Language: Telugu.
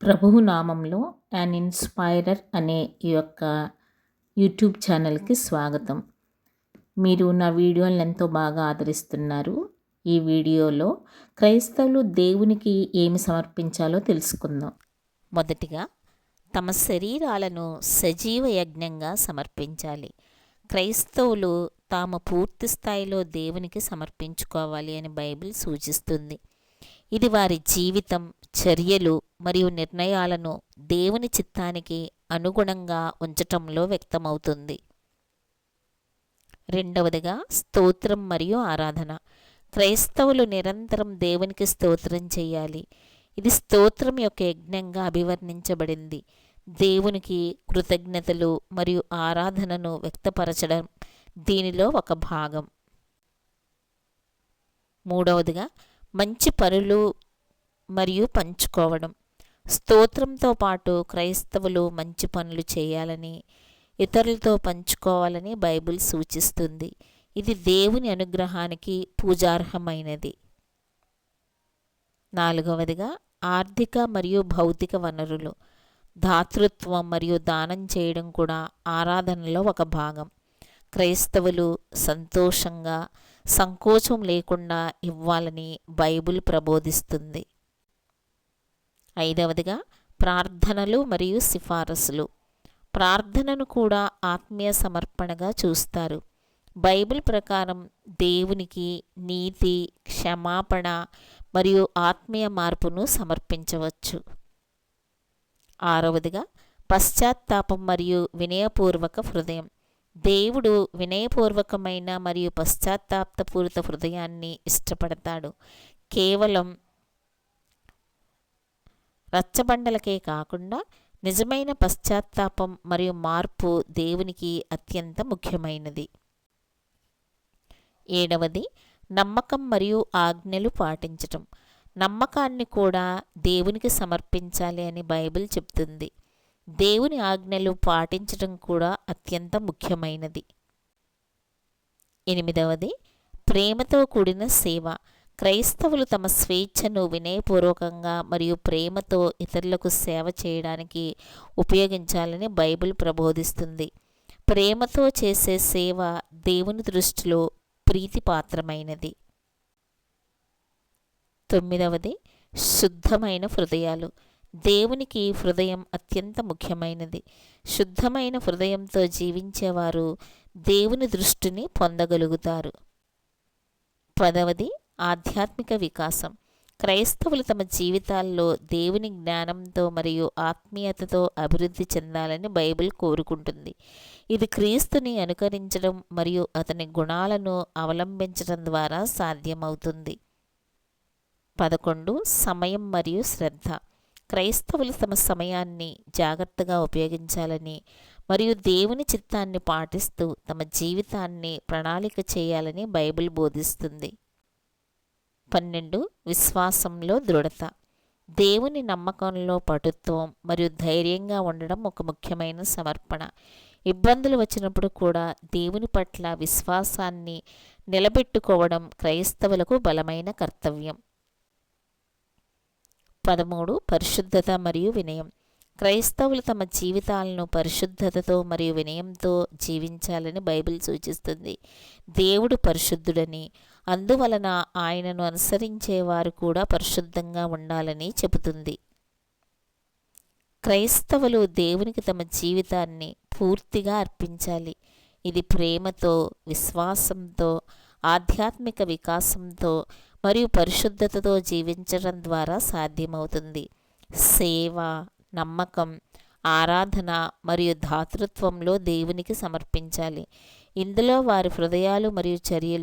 ప్రభువు నామంలో యాన్ ఇన్స్పైరర్ అనే ఈ యొక్క యూట్యూబ్ ఛానల్కి స్వాగతం. మీరు నా వీడియోలను ఎంతో బాగా ఆదరిస్తున్నారు. ఈ వీడియోలో క్రైస్తవులు దేవునికి ఏమి సమర్పించాలో తెలుసుకుందాం. మొదటిగా తమ శరీరాలను సజీవ యజ్ఞంగా సమర్పించాలి. క్రైస్తవులు తాము పూర్తి స్థాయిలో దేవునికి సమర్పించుకోవాలి అని బైబిల్ సూచిస్తుంది. ఇది వారి జీవితం, చర్యలు మరియు నిర్ణయాలను దేవుని చిత్తానికి అనుగుణంగా ఉంచటంలో వ్యక్తమవుతుంది. రెండవదిగా స్తోత్రం మరియు ఆరాధన. క్రైస్తవులు నిరంతరం దేవునికి స్తోత్రం చేయాలి. ఇది స్తోత్రం యొక్క యజ్ఞంగా అభివర్ణించబడింది. దేవునికి కృతజ్ఞతలు మరియు ఆరాధనను వ్యక్తపరచడం దీనిలో ఒక భాగం. మూడవదిగా మంచి పనులు మరియు పంచుకోవడం. స్తోత్రంతో పాటు క్రైస్తవులు మంచి పనులు చేయాలని, ఇతరులతో పంచుకోవాలని బైబిల్ సూచిస్తుంది. ఇది దేవుని అనుగ్రహానికి పూజార్హమైనది. నాలుగవదిగా ఆర్థిక మరియు భౌతిక వనరులు. దాతృత్వం మరియు దానం చేయడం కూడా ఆరాధనలో ఒక భాగం. క్రైస్తవులు సంతోషంగా, సంకోచం లేకుండా ఇవ్వాలని బైబిల్ ప్రబోధిస్తుంది. ఐదవదిగా ప్రార్థనలు మరియు సిఫారసులు. ప్రార్థనను కూడా ఆత్మీయ సమర్పణగా చూస్తారు. బైబిల్ ప్రకారం దేవునికి నీతి, క్షమాపణ మరియు ఆత్మీయ మార్పును సమర్పించవచ్చు. ఆరవదిగా పశ్చాత్తాపం మరియు వినయపూర్వక హృదయం. దేవుడు వినయపూర్వకమైన మరియు పశ్చాత్తాపపూరిత హృదయాన్ని ఇష్టపడతాడు. కేవలం రచ్చబండలకే కాకుండా నిజమైన పశ్చాత్తాపం మరియు మార్పు దేవునికి అత్యంత ముఖ్యమైనది. ఏడవది నమ్మకం మరియు ఆజ్ఞలు పాటించటం. నమ్మకాన్ని కూడా దేవునికి సమర్పించాలి అని బైబిల్ చెప్తుంది. దేవుని ఆజ్ఞలు పాటించడం కూడా అత్యంత ముఖ్యమైనది. ఎనిమిదవది ప్రేమతో కూడిన సేవ. క్రైస్తవులు తమ స్వేచ్ఛను వినయపూర్వకంగా మరియు ప్రేమతో ఇతరులకు సేవ చేయడానికి ఉపయోగించాలని బైబిల్ ప్రబోధిస్తుంది. ప్రేమతో చేసే సేవ దేవుని దృష్టిలో ప్రీతిపాత్రమైనది. తొమ్మిదవది శుద్ధమైన హృదయాలు. దేవునికి హృదయం అత్యంత ముఖ్యమైనది. శుద్ధమైన హృదయంతో జీవించేవారు దేవుని దృష్టిని పొందగలుగుతారు. పదవది ఆధ్యాత్మిక వికాసం. క్రైస్తవులు తమ జీవితాల్లో దేవుని జ్ఞానంతో మరియు ఆత్మీయతతో అభివృద్ధి చెందాలని బైబిల్ కోరుకుంటుంది. ఇది క్రీస్తుని అనుకరించడం మరియు అతని గుణాలను అవలంబించడం ద్వారా సాధ్యమవుతుంది. 11 సమయం మరియు శ్రద్ధ. క్రైస్తవులు తమ సమయాన్ని జాగ్రత్తగా ఉపయోగించాలని మరియు దేవుని చిత్తాన్ని పాటిస్తూ తమ జీవితాన్ని ప్రణాళిక చేయాలని బైబిల్ బోధిస్తుంది. 12 విశ్వాసంలో దృఢత. దేవుని నమ్మకంలో పటుత్వం మరియు ధైర్యంగా ఉండడం ఒక ముఖ్యమైన సమర్పణ. ఇబ్బందులు వచ్చినప్పుడు కూడా దేవుని పట్ల విశ్వాసాన్ని నిలబెట్టుకోవడం క్రైస్తవులకు బలమైన కర్తవ్యం. 13 పరిశుద్ధత మరియు వినయం. క్రైస్తవులు తమ జీవితాలను పరిశుద్ధతతో మరియు వినయంతో జీవించాలని బైబిల్ సూచిస్తుంది. దేవుడు పరిశుద్ధుడని, అందువలన ఆయనను అనుసరించేవారు కూడా పరిశుద్ధంగా ఉండాలని చెబుతుంది. క్రైస్తవులు దేవునికి తమ జీవితాన్ని పూర్తిగా అర్పించాలి. ఇది ప్రేమతో, విశ్వాసంతో, ఆధ్యాత్మిక వికాసంతో మరియు పరిశుద్ధతతో జీవించడం ద్వారా సాధ్యమవుతుంది. సేవ, నమ్మకం, ఆరాధన మరియు దాతృత్వంలో దేవునికి సమర్పించాలి. ఇందులో వారి హృదయాలు మరియు చర్యలు